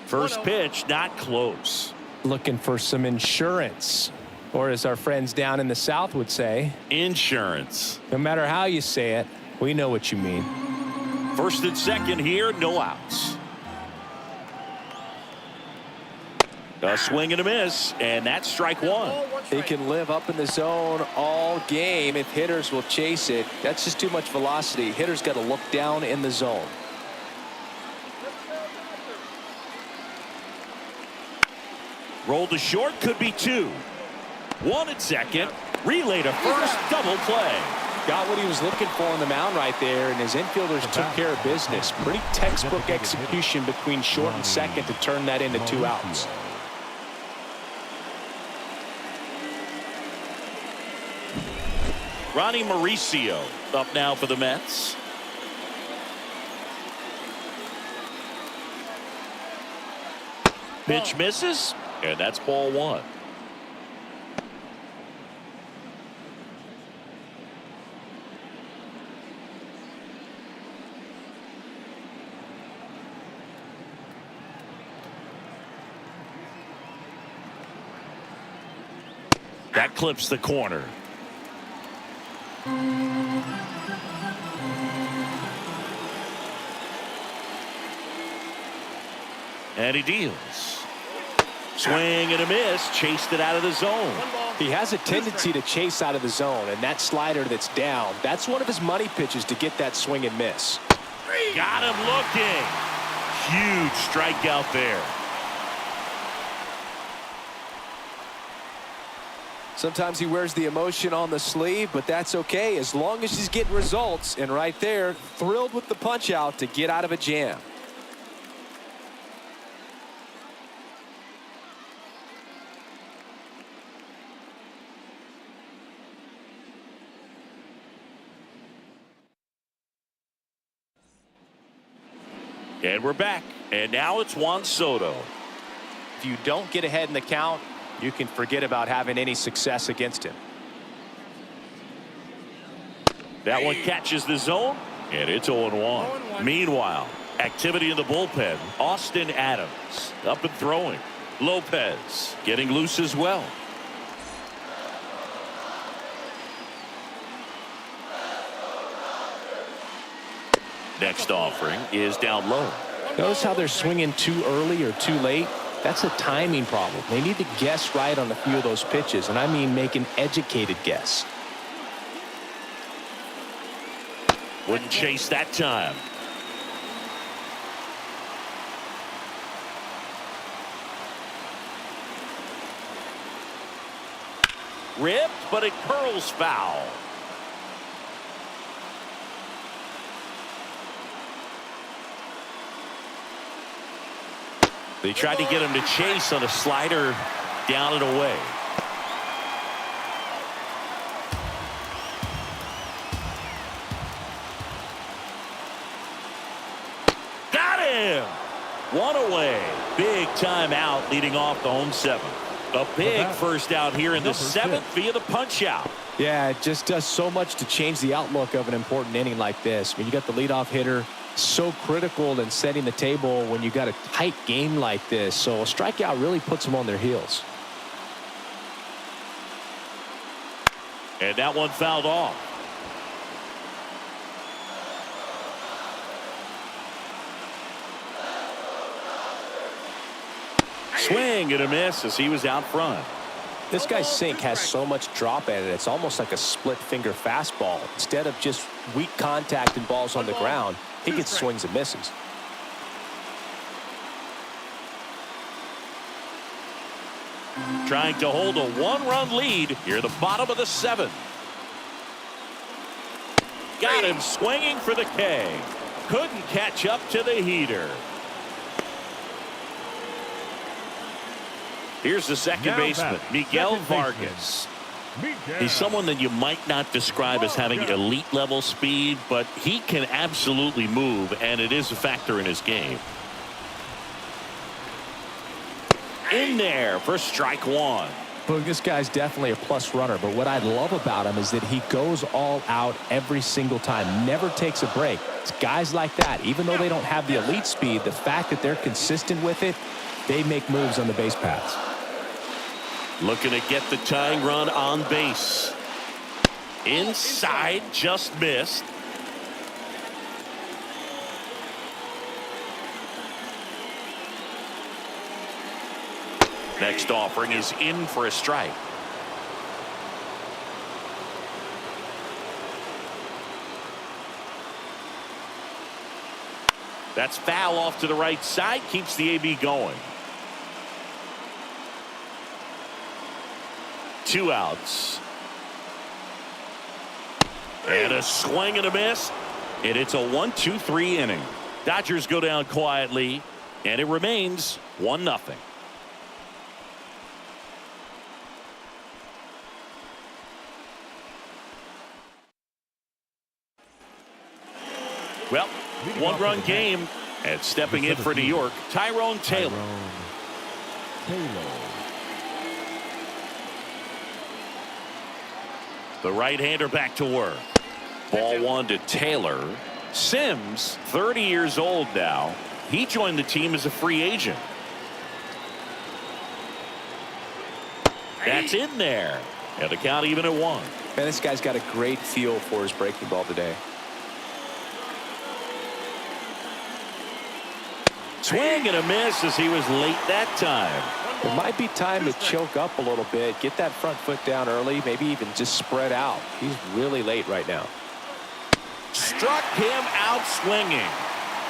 First pitch, not close. Looking for some insurance. Or as our friends down in the South would say, insurance. No matter how you say it, we know what you mean. First and second here, no outs. A swing and a miss, and that's strike 1. He can live up in the zone all game if hitters will chase it. That's just too much velocity. Hitters got to look down in the zone. Roll to short, could be 2. 1 at second. Relay to first, double play. Got what he was looking for on the mound right there, and his infielders took care of business. Pretty textbook execution between short and second to turn that into 2 outs. Ronnie Mauricio up now for the Mets. Pitch misses, and that's ball 1. That clips the corner. And he deals. Swing and a miss. Chased it out of the zone. He has a tendency to chase out of the zone, and that slider that's down, that's one of his money pitches to get that swing and miss. Got him looking. Huge strikeout there. Sometimes he wears the emotion on the sleeve, but that's okay as long as he's getting results. And right there, thrilled with the punch out to get out of a jam. And we're back. And now it's Juan Soto. If you don't get ahead in the count, you can forget about having any success against him. That one catches the zone, and it's 0-1. Meanwhile, activity in the bullpen. Austin Adams up and throwing. Lopez getting loose as well. Next offering is down low. Notice how they're swinging too early or too late. That's a timing problem. They need to guess right on a few of those pitches, and I mean make an educated guess. Wouldn't chase that time. Ripped, but it curls foul. They tried to get him to chase on a slider down and away. Got him! One away. Big time out leading off the home 7th. A big first out here in the 7th via the punch out. Yeah, it just does so much to change the outlook of an important inning like this. When you got the leadoff hitter, so critical in setting the table when you got a tight game like this. So a strikeout really puts them on their heels. And that one fouled off. Swing and a miss as he was out front. This guy's sink has so much drop in it. It's almost like a split finger fastball. Instead of just weak contact and balls on the ground, he gets swings and misses. Trying to hold a one-run lead here, the bottom of the 7th. Got him swinging for the K. Couldn't catch up to the heater. Here's the second baseman, Miguel Vargas. He's someone that you might not describe as having elite level speed, but he can absolutely move, and it is a factor in his game. In there for strike 1. But this guy's definitely a plus runner, but what I love about him is that he goes all out every single time, never takes a break. It's guys like that, even though they don't have the elite speed, the fact that they're consistent with it, they make moves on the base paths. Looking to get the tying run on base. Inside, just missed. Next offering is in for a strike. That's foul off to the right side, keeps the AB going. 2 outs. And a swing and a miss. And it's a 1-2-3 inning. Dodgers go down quietly, and it remains 1-0. Well, 1-run game, and stepping in for New York, Tyrone Taylor. The right-hander back to work. Ball 1 to Taylor. Sims, 30 years old now. He joined the team as a free agent. That's in there. And the count even at 1. And this guy's got a great feel for his breaking ball today. Swing and a miss as he was late that time. It might be time to choke up a little bit, get that front foot down early, maybe even just spread out. He's really late right now. Struck him out swinging.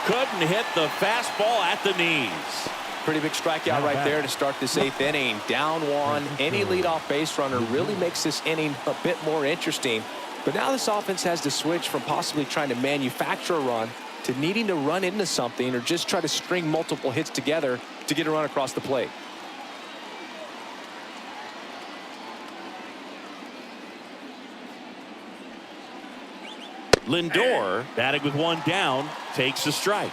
Couldn't hit the fastball at the knees. Pretty big strikeout right there to start this 8th inning. Down 1. Any leadoff base runner really makes this inning a bit more interesting. But now this offense has to switch from possibly trying to manufacture a run to needing to run into something or just try to string multiple hits together to get a run across the plate. Lindor, batting with 1 down, takes a strike.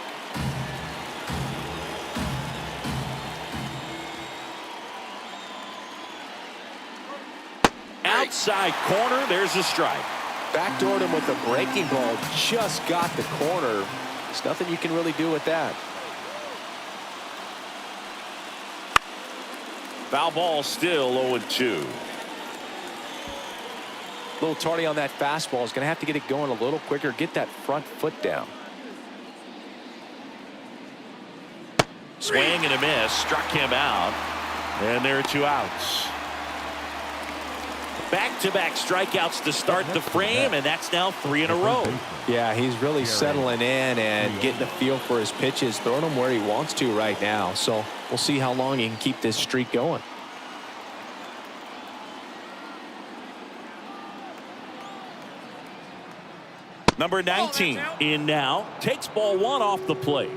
Outside corner, there's a strike. Backdoored him with a breaking ball, just got the corner. There's nothing you can really do with that. Foul ball, still 0-2. A little tardy on that fastball. Is going to have to get it going a little quicker, get that front foot down. Swing and a miss, struck him out, and there are 2 outs. Back-to-back strikeouts to start the frame, and that's now 3 in a row. Yeah, he's really settling in and getting a feel for his pitches, throwing them where he wants to right now. So we'll see how long he can keep this streak going. Number 19 in now, takes ball 1 off the plate.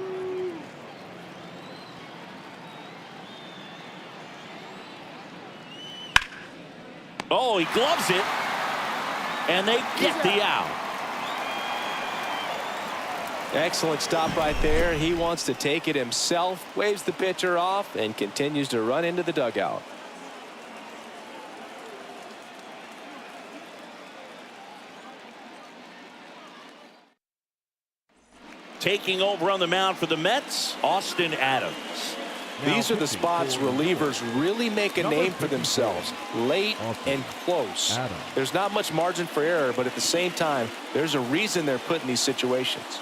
Oh, he gloves it, and they get the out. Excellent stop right there. He wants to take it himself, waves the pitcher off, and continues to run into the dugout. Taking over on the mound for the Mets, Austin Adams. These are the spots relievers really make a name for themselves. Late and close. There's not much margin for error, but at the same time, there's a reason they're put in these situations.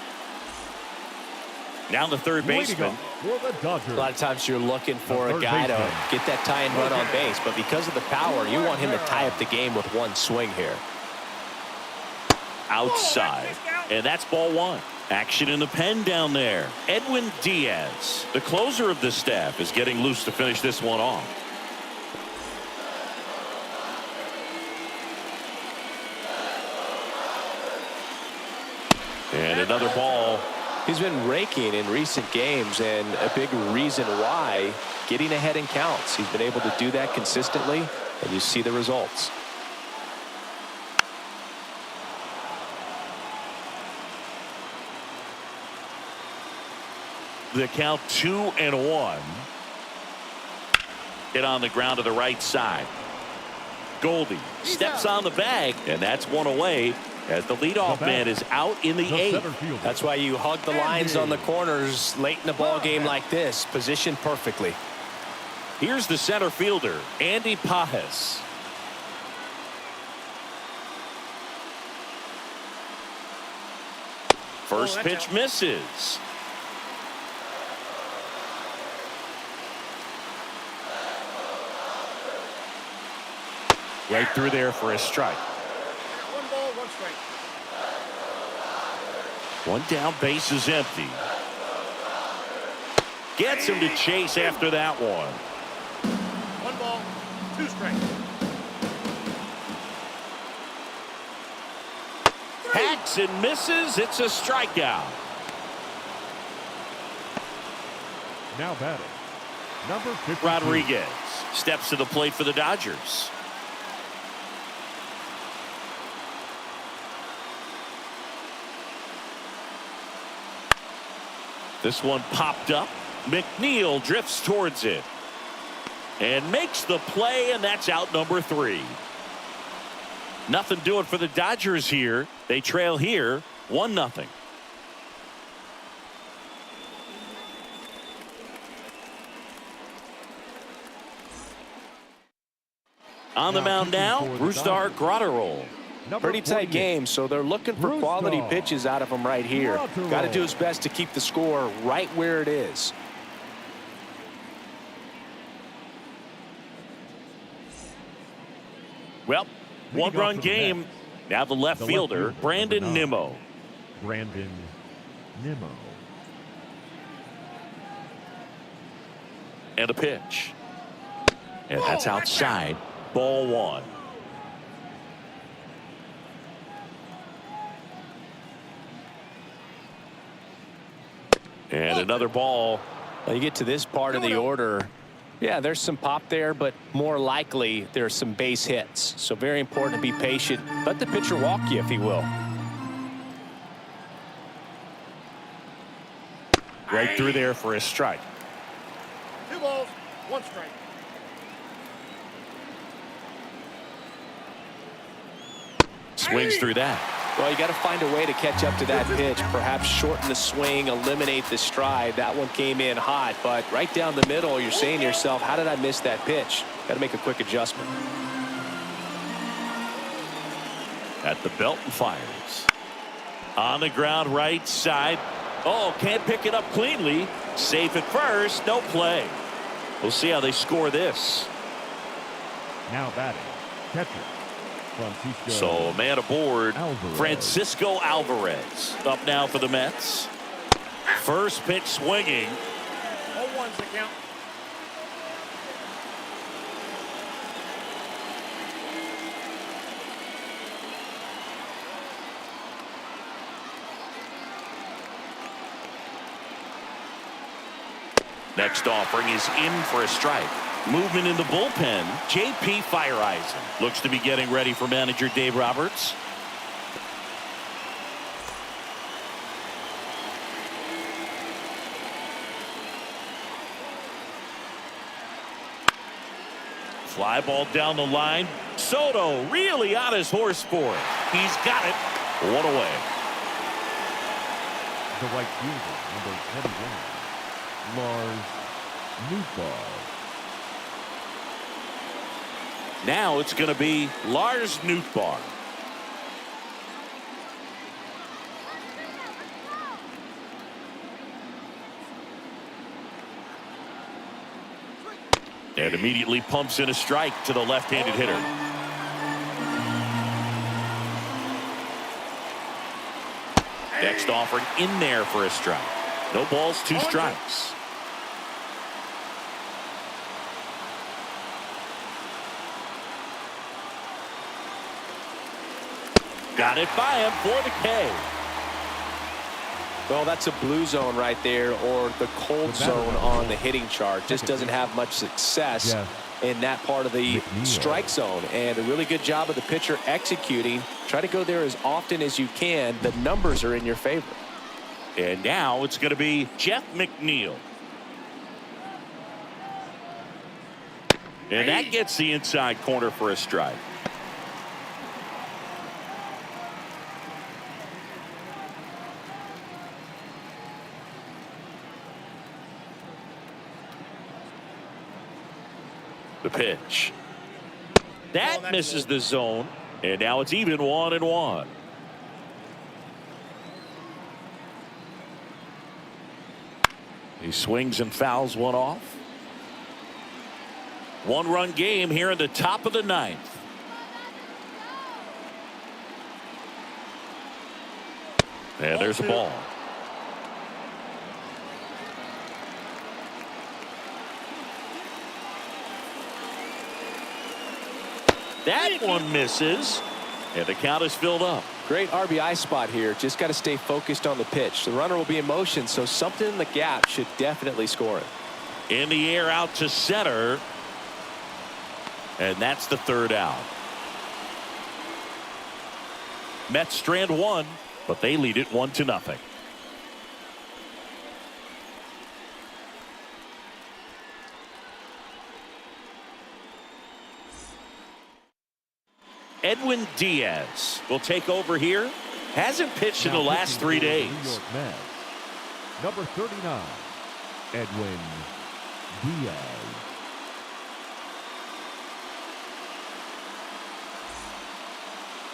Now the third baseman. For the Dodgers. A lot of times you're looking for The a third guy to baseman. get that tying run on base, but because of the power, you want him to tie up the game with one swing here. Outside. And that's ball one. Action in the pen down there. Edwin Diaz, the closer of the staff, is getting loose to finish this one off. And another ball. He's been raking in recent games, and a big reason why, getting ahead in counts. He's been able to do that consistently, and you see the results. The count 2-1. Hit on the ground to the right side. Goldie steps on the bag, and that's one away as the leadoff man is out in the eighth. That's why you hug the lines on the corners late in a ball game like this, positioned perfectly. Here's the center fielder, Andy Pajes. First pitch misses. Right through there for a strike. 1 ball, 1 strike. One down, base is empty. Gets him to chase after that one. 1 ball, 2 strikes. Hacks and misses. It's a strikeout. Now batting, number 52. Rodriguez steps to the plate for the Dodgers. This one popped up. McNeil drifts towards it and makes the play, and that's out number 3. Nothing doing for the Dodgers here. They trail here 1-0. On the mound now, Brusdar Graterol. Pretty tight game, so they're looking for quality pitches out of him right here. Got to do his best to keep the score right where it is. Well, one-run game. Now the left fielder, Brandon Nimmo. Brandon Nimmo. And a pitch. And that's outside. Ball 1. And another ball. Well, you get to this part of the order. Yeah, there's some pop there, but more likely there's some base hits. So very important to be patient. Let the pitcher walk you if he will. Right through there for a strike. 2 balls, 1 strike. Swings through that. Well, you got to find a way to catch up to that pitch. Perhaps shorten the swing, eliminate the stride. That one came in hot, but right down the middle, you're saying to yourself, how did I miss that pitch? Got to make a quick adjustment. At the belt and fires. On the ground, right side. Oh, can't pick it up cleanly. Safe at first. No play. We'll see how they score this. Now batting, catcher. Francisco So man aboard, Alvarez. Francisco Alvarez. Up now for the Mets. First pitch swinging. 0-1's the count. Next offering is in for a strike. Movement in the bullpen. J.P. Fireisen looks to be getting ready for manager Dave Roberts. Fly ball down the line. Soto really on his horse for it. He's got it. One away. The right fielder, number 21, Lars Nootbaar. Now it's going to be Lars Nootbaar. And immediately pumps in a strike to the left-handed hitter. Next offering in there for a strike. No balls, 2 strikes. Got it by him for the K. Well, that's a blue zone right there, or the cold zone on the hitting chart. Just doesn't have much success in that part of the strike zone. And a really good job of the pitcher executing. Try to go there as often as you can. The numbers are in your favor. And now it's going to be Jeff McNeil. And that gets the inside corner for a strike. The pitch. That misses the zone. And now it's even 1-1. He swings and fouls one off. 1-run game here in the top of the 9th. And there's a ball. That one misses. And the count is filled up. Great RBI spot here. Just got to stay focused on the pitch. The runner will be in motion, so something in the gap should definitely score it. In the air out to center. And that's the 3rd out. Mets strand 1, but they lead it 1-0. Edwin Diaz will take over here. Hasn't pitched in the last 3 days. New York Mets, number 39, Edwin Diaz.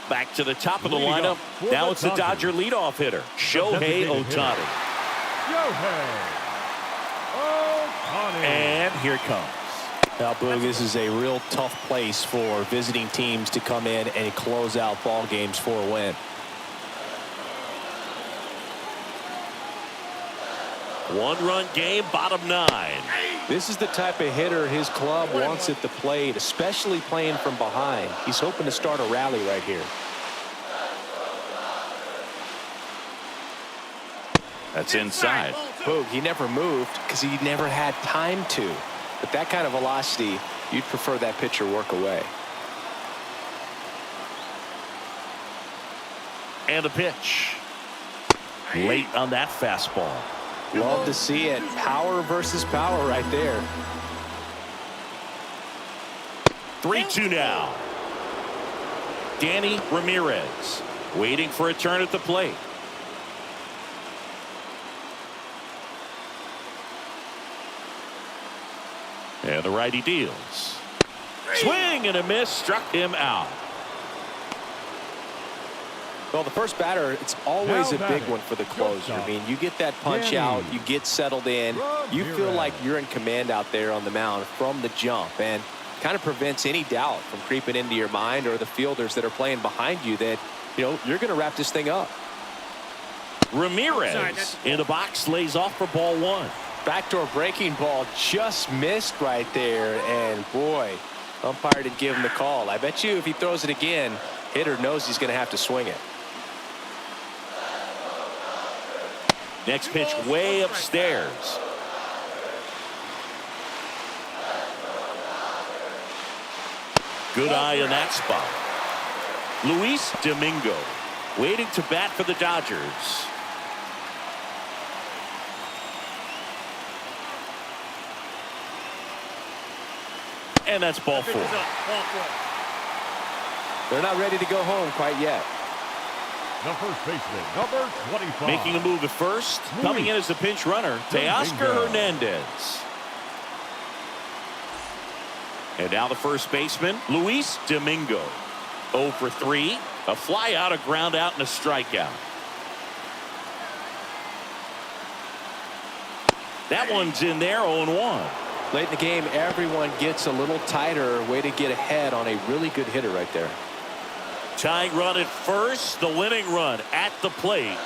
Back to the top of the lineup. Now it's the Dodger leadoff hitter, Shohei Ohtani. And here it comes. Now, Boog, this is a real tough place for visiting teams to come in and close out ball games for a win. One-run game, bottom 9. This is the type of hitter his club wants at the plate, especially playing from behind. He's hoping to start a rally right here. That's inside. Boog, he never moved because he never had time to. But that kind of velocity, you'd prefer that pitcher work away. And the pitch. Late on that fastball. Love to see it. Power versus power right there. 3-2 now. Danny Ramirez waiting for a turn at the plate. And the righty deals. Swing and a miss, struck him out. Well, the first batter, it's always a big one for the closer. I mean, you get that punch out, you get settled in, you feel like you're in command out there on the mound from the jump, and kind of prevents any doubt from creeping into your mind or the fielders that are playing behind you that, you know, you're going to wrap this thing up. Ramirez in the box lays off for ball 1. Backdoor breaking ball just missed right there, and boy, umpire didn't give him the call. I bet you if he throws it again, hitter knows he's going to have to swing it. Next pitch way upstairs. Good eye in that spot. Luis Domingo waiting to bat for the Dodgers. And that's ball 4. They're not ready to go home quite yet. The first baseman, number 25. Making a move at first. Coming in as the pinch runner, Teoscar Hernandez. And now the first baseman, Luis Domingo. 0 for 3. A fly out, a ground out, and a strikeout. That one's in there, 0-1. Late in the game, everyone gets a little tighter. Way to get ahead on a really good hitter right there. Tying run at first, the winning run at the plate.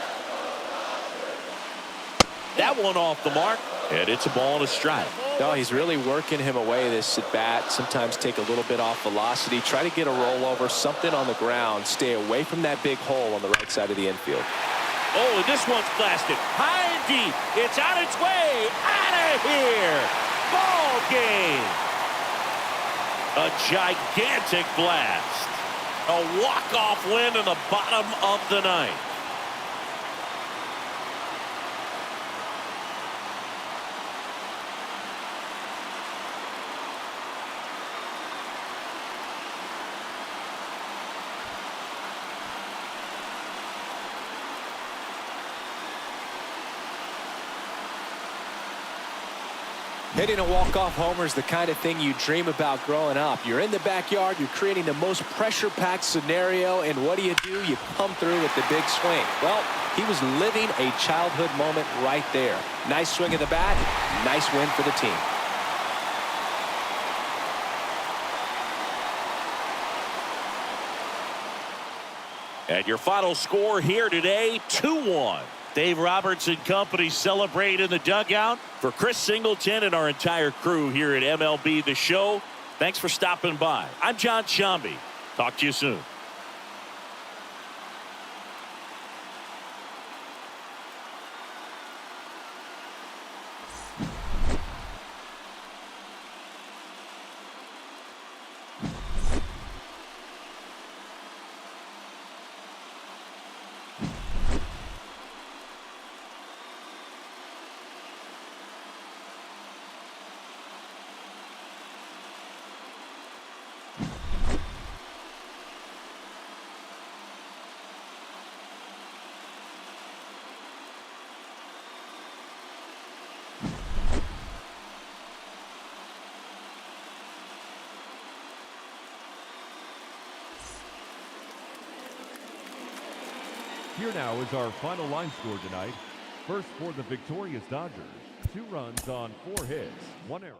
That one off the mark, and it's a ball and a strike. No, he's really working him away this at bat. Sometimes take a little bit off velocity. Try to get a rollover, something on the ground. Stay away from that big hole on the right side of the infield. Oh, and this one's blasted high and deep. It's on its way out of here. Ball game. A gigantic blast. A walk-off win in the bottom of the ninth. Hitting a walk-off homer is the kind of thing you dream about growing up. You're in the backyard, you're creating the most pressure-packed scenario, and what do? You come through with the big swing. Well, he was living a childhood moment right there. Nice swing of the bat, nice win for the team. And your final score here today, 2-1. Dave Roberts and company celebrate in the dugout. For Chris Singleton and our entire crew here at MLB The Show, thanks for stopping by. I'm John Shambi. Talk to you soon. Here now is our final line score tonight. First for the victorious Dodgers, 2 runs on 4 hits, 1 error.